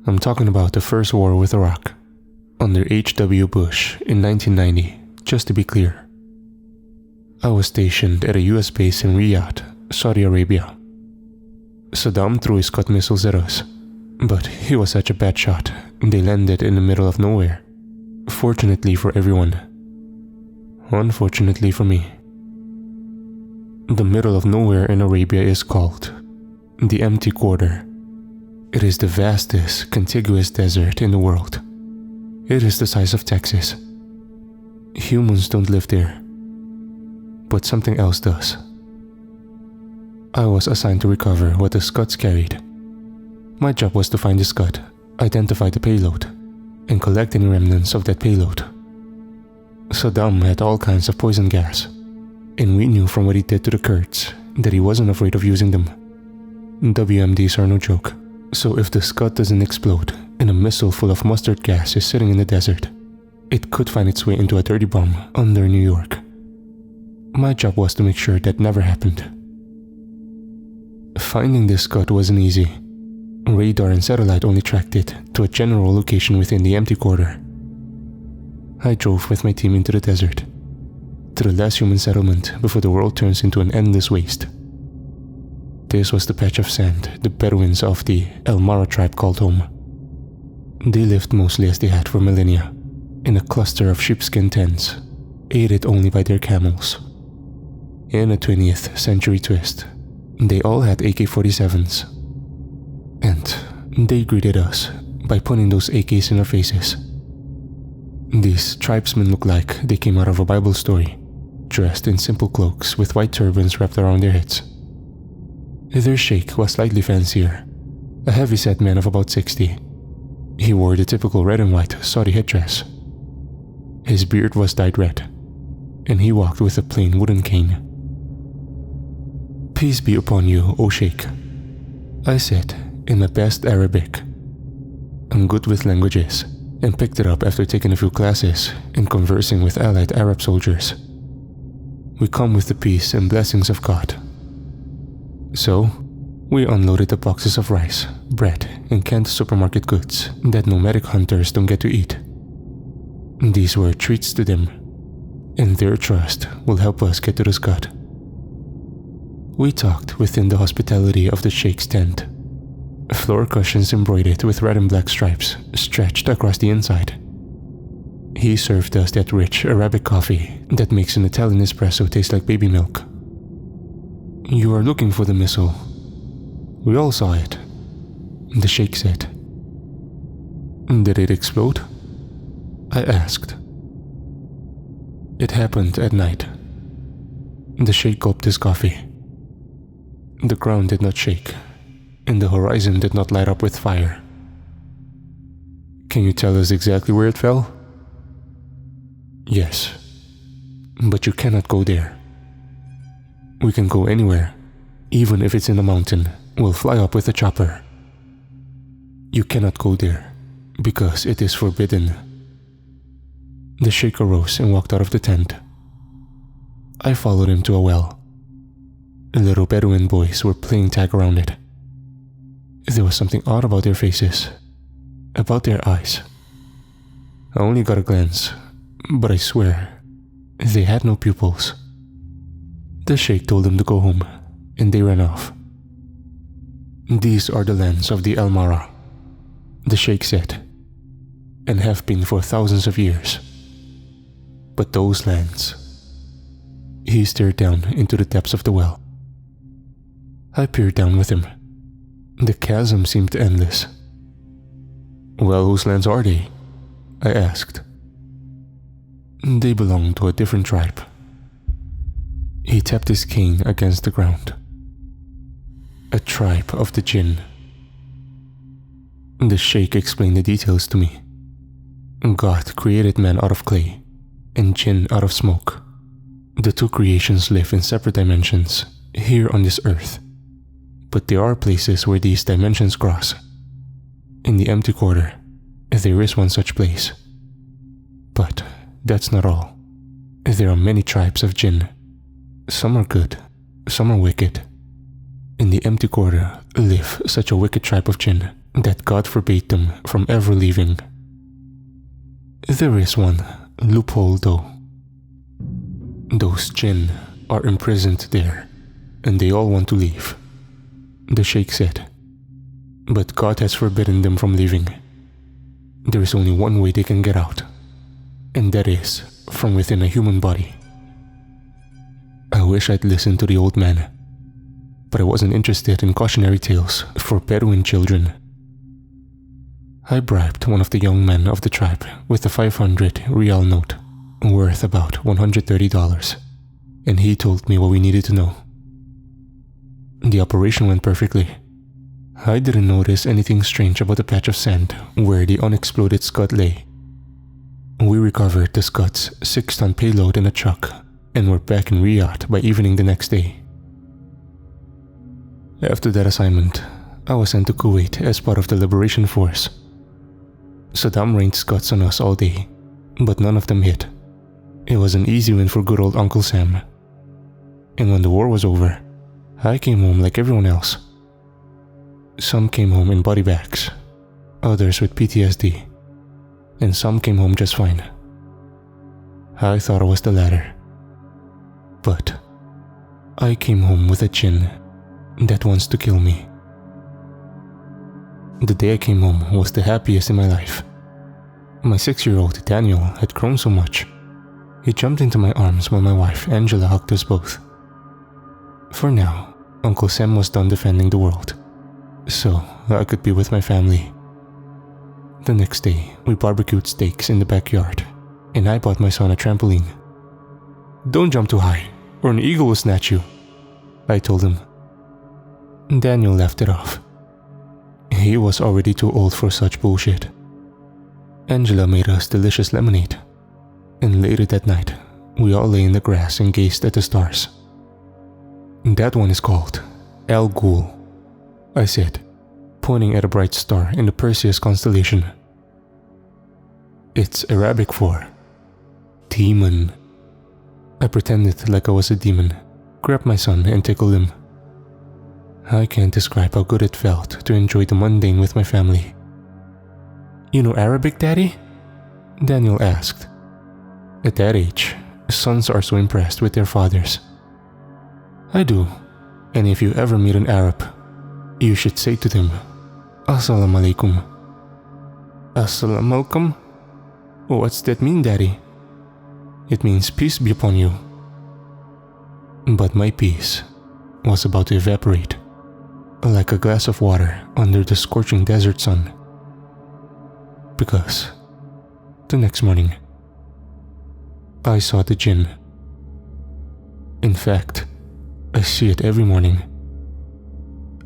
I'm talking about the first war with Iraq, under H.W. Bush in 1990, just to be clear. I was stationed at a US base in Riyadh, Saudi Arabia. Saddam threw his Scud missiles at us, but he was such a bad shot, they landed in the middle of nowhere. Fortunately for everyone. Unfortunately for me. The middle of nowhere in Arabia is called the Empty Quarter. It is the vastest, contiguous desert in the world. It is the size of Texas. Humans don't live there, but something else does. I was assigned to recover what the Scuds carried. My job was to find the Scud, identify the payload, and collect any remnants of that payload. Saddam had all kinds of poison gas, and we knew from what he did to the Kurds that he wasn't afraid of using them. WMDs are no joke, so if the Scud doesn't explode and a missile full of mustard gas is sitting in the desert, it could find its way into a dirty bomb under New York. My job was to make sure that never happened. Finding the Scud wasn't easy. Radar and satellite only tracked it to a general location within the Empty Quarter. I drove with my team into the desert, to the last human settlement before the world turns into an endless waste. This was the patch of sand the Bedouins of the El Mara tribe called home. They lived mostly as they had for millennia, in a cluster of sheepskin tents, aided only by their camels. In a 20th century twist, they all had AK-47s. And they greeted us by putting those AKs in our faces. These tribesmen looked like they came out of a Bible story, dressed in simple cloaks with white turbans wrapped around their heads. Their sheikh was slightly fancier, a heavy-set man of about 60. He wore the typical red and white Saudi headdress. His beard was dyed red, and he walked with a plain wooden cane. "Peace be upon you, O Sheikh," I said in my best Arabic. I'm good with languages, and picked it up after taking a few classes and conversing with allied Arab soldiers. We come with the peace and blessings of God. So, we unloaded the boxes of rice, bread, and canned supermarket goods that nomadic hunters don't get to eat. These were treats to them, and their trust will help us get to the Scud. We talked within the hospitality of the Sheikh's tent. Floor cushions embroidered with red and black stripes stretched across the inside. He served us that rich Arabic coffee that makes an Italian espresso taste like baby milk. "You are looking for the missile. We all saw it," the Sheikh said. "Did it explode?" I asked. "It happened at night." The Sheikh gulped his coffee. The ground did not shake, and the horizon did not light up with fire. "Can you tell us exactly where it fell?" "Yes, but you cannot go there. We can go anywhere, even if it's in a mountain. We'll fly up with a chopper. You cannot go there, because it is forbidden." The Sheikh arose and walked out of the tent. I followed him to a well. Little Bedouin boys were playing tag around it. There was something odd about their faces, about their eyes. I only got a glance, but I swear, they had no pupils. The Sheikh told them to go home, and they ran off. "These are the lands of the El Mara," the Sheikh said, "and have been for thousands of years. But those lands..." He stared down into the depths of the well. I peered down with him. The chasm seemed endless. "Well, whose lands are they?" I asked. "They belong to a different tribe." He tapped his cane against the ground. "A tribe of the Djinn." The Sheikh explained the details to me. God created man out of clay, and Djinn out of smoke. The two creations live in separate dimensions, here on this earth. But there are places where these dimensions cross. In the Empty Quarter, there is one such place. But that's not all. There are many tribes of Djinn. Some are good, some are wicked. In the Empty Quarter live such a wicked tribe of Djinn that God forbade them from ever leaving. There is one loophole though. Those Djinn are imprisoned there, and they all want to leave, the Sheikh said. But God has forbidden them from leaving. There is only one way they can get out, and that is from within a human body. I wish I'd listened to the old man, but I wasn't interested in cautionary tales for Bedouin children. I bribed one of the young men of the tribe with a 500 rial note, worth about $130, and he told me what we needed to know. The operation went perfectly. I didn't notice anything strange about the patch of sand where the unexploded scud lay. We recovered the scud's 6-ton payload in a truck and were back in Riyadh by evening the next day. After that assignment, I was sent to Kuwait as part of the Liberation Force. Saddam rained scuds on us all day, but none of them hit. It was an easy win for good old Uncle Sam. And when the war was over, I came home like everyone else. Some came home in body bags, others with PTSD, and some came home just fine. I thought I was the latter. But I came home with a Djinn that wants to kill me. The day I came home was the happiest in my life. My 6-year-old Daniel had grown so much. He jumped into my arms while my wife Angela hugged us both. For now, Uncle Sam was done defending the world, so I could be with my family. The next day, we barbecued steaks in the backyard, and I bought my son a trampoline. "Don't jump too high, or an eagle will snatch you," I told him. Daniel laughed it off. He was already too old for such bullshit. Angela made us delicious lemonade, and later that night, we all lay in the grass and gazed at the stars. "That one is called Al Ghul," I said, pointing at a bright star in the Perseus constellation. "It's Arabic for demon." I pretended like I was a demon, grabbed my son and tickled him. I can't describe how good it felt to enjoy the mundane with my family. "You know Arabic, Daddy?" Daniel asked. At that age, sons are so impressed with their fathers. "I do, and if you ever meet an Arab, you should say to them, Assalamu alaikum." "Assalamu alaikum? What's that mean, Daddy?" "It means peace be upon you." But my peace was about to evaporate, like a glass of water under the scorching desert sun. Because the next morning, I saw the Djinn. In fact, I see it every morning.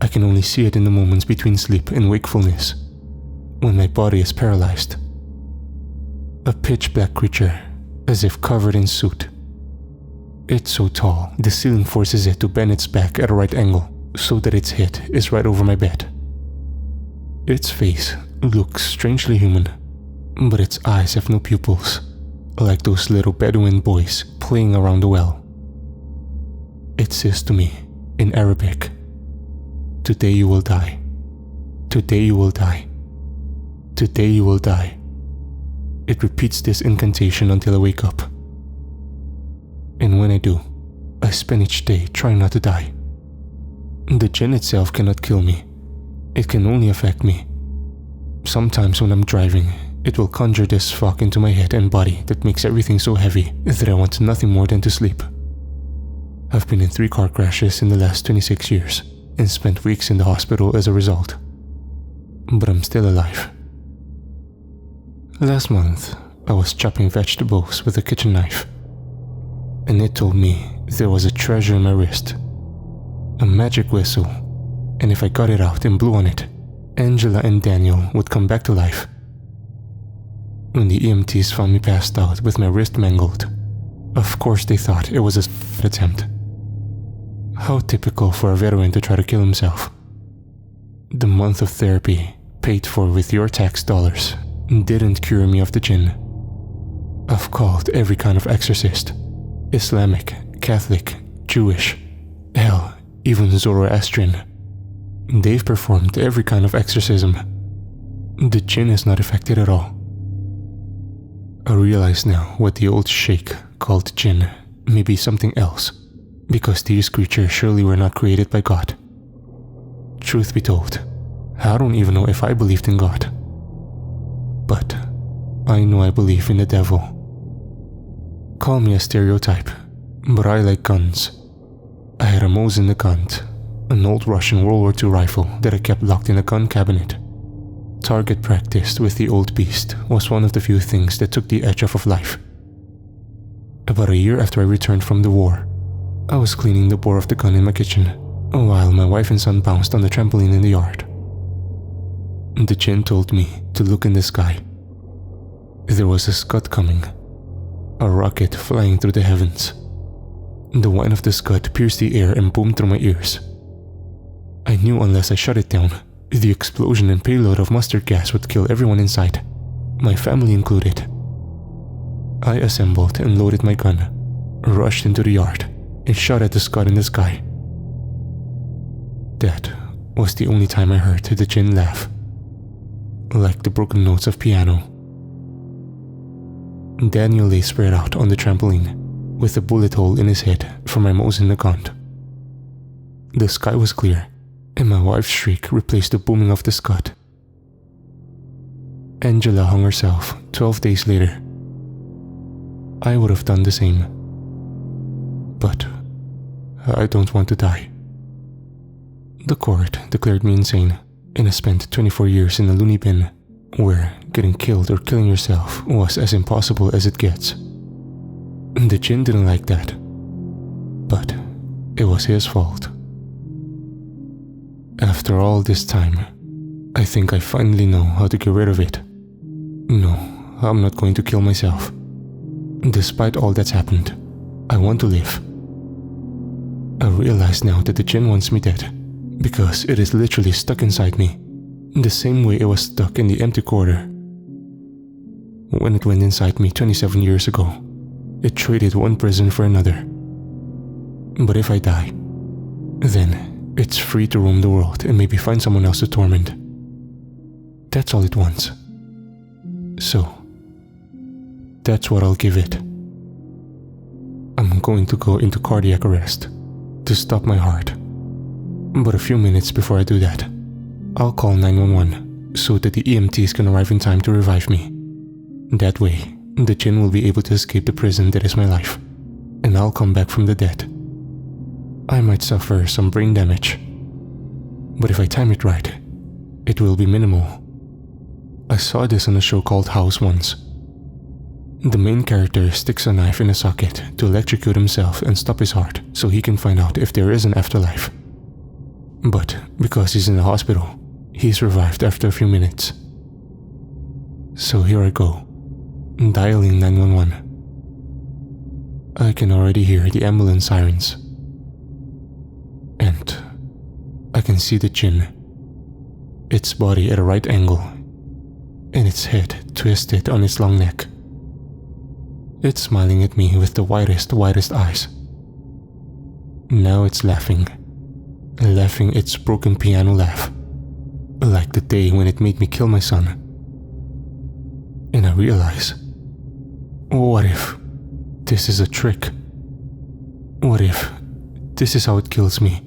I can only see it in the moments between sleep and wakefulness, when my body is paralyzed. A pitch-black creature, as if covered in soot. It's so tall, the ceiling forces it to bend its back at a right angle, so that its head is right over my bed. Its face looks strangely human, but its eyes have no pupils, like those little Bedouin boys playing around the well. It says to me, in Arabic, "Today you will die. Today you will die. Today you will die." It repeats this incantation until I wake up. And when I do, I spend each day trying not to die. The Djinn itself cannot kill me. It can only affect me. Sometimes when I'm driving, it will conjure this fog into my head and body that makes everything so heavy that I want nothing more than to sleep. I've been in 3 car crashes in the last 26 years and spent weeks in the hospital as a result. But I'm still alive. Last month, I was chopping vegetables with a kitchen knife, and it told me there was a treasure in my wrist. A magic whistle, and if I got it out and blew on it, Angela and Daniel would come back to life. When the EMTs found me passed out with my wrist mangled, of course they thought it was a attempt. How typical for a veteran to try to kill himself. The month of therapy, paid for with your tax dollars, didn't cure me of the Djinn. I've called every kind of exorcist, Islamic, Catholic, Jewish, hell, even Zoroastrian. They've performed every kind of exorcism, the Djinn is not affected at all. I realize now what the old sheikh called Djinn may be something else, because these creatures surely were not created by God. Truth be told, I don't even know if I believed in God. But I know I believe in the devil. Call me a stereotype, but I like guns. I had a Mosin Nagant, an old Russian World War II rifle that I kept locked in a gun cabinet. Target practice with the old beast was one of the few things that took the edge off of life. About a year after I returned from the war, I was cleaning the bore of the gun in my kitchen, while my wife and son bounced on the trampoline in the yard. The Djinn told me to look in the sky. There was a scud coming, a rocket flying through the heavens. The whine of the scud pierced the air and boomed through my ears. I knew unless I shut it down, the explosion and payload of mustard gas would kill everyone in sight, my family included. I assembled and loaded my gun, rushed into the yard, and shot at the scud in the sky. That was the only time I heard the Djinn laugh, like the broken notes of piano. Daniel lay spread out on the trampoline, with a bullet hole in his head from my Mosin Nagant. The sky was clear, and my wife's shriek replaced the booming of the scud. Angela hung herself 12 days later. I would have done the same. But I don't want to die. The court declared me insane, and I spent 24 years in a loony bin, where getting killed or killing yourself was as impossible as it gets. The Djinn didn't like that, but it was his fault. After all this time, I think I finally know how to get rid of it. No, I'm not going to kill myself. Despite all that's happened, I want to live. I realize now that the Djinn wants me dead, because it is literally stuck inside me, the same way it was stuck in the empty quarter. When it went inside me 27 years ago, it traded one prison for another. But if I die, then it's free to roam the world and maybe find someone else to torment. That's all it wants. So, that's what I'll give it. I'm going to go into cardiac arrest to stop my heart. But a few minutes before I do that, I'll call 911 so that the EMTs can arrive in time to revive me. That way, the Djinn will be able to escape the prison that is my life, and I'll come back from the dead. I might suffer some brain damage, but if I time it right, it will be minimal. I saw this on a show called House once. The main character sticks a knife in a socket to electrocute himself and stop his heart so he can find out if there is an afterlife. But because he's in the hospital, he's revived after a few minutes. So here I go, dialing 911. I can already hear the ambulance sirens. And I can see the Djinn, its body at a right angle, and its head twisted on its long neck. It's smiling at me with the widest eyes. Now it's laughing its broken piano laugh, like the day when it made me kill my son. And I realize, what if this is a trick? What if this is how it kills me?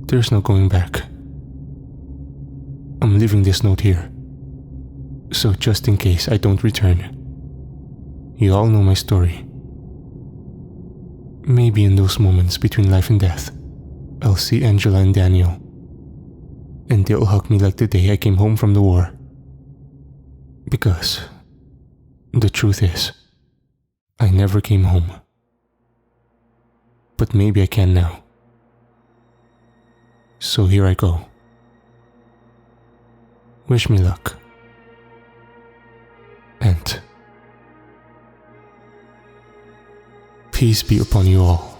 There's no going back. I'm leaving this note here, so just in case I don't return. You all know my story. Maybe in those moments between life and death, I'll see Angela and Daniel, and they'll hug me like the day I came home from the war. Because the truth is, I never came home. But maybe I can now. So here I go. Wish me luck. And peace be upon you all.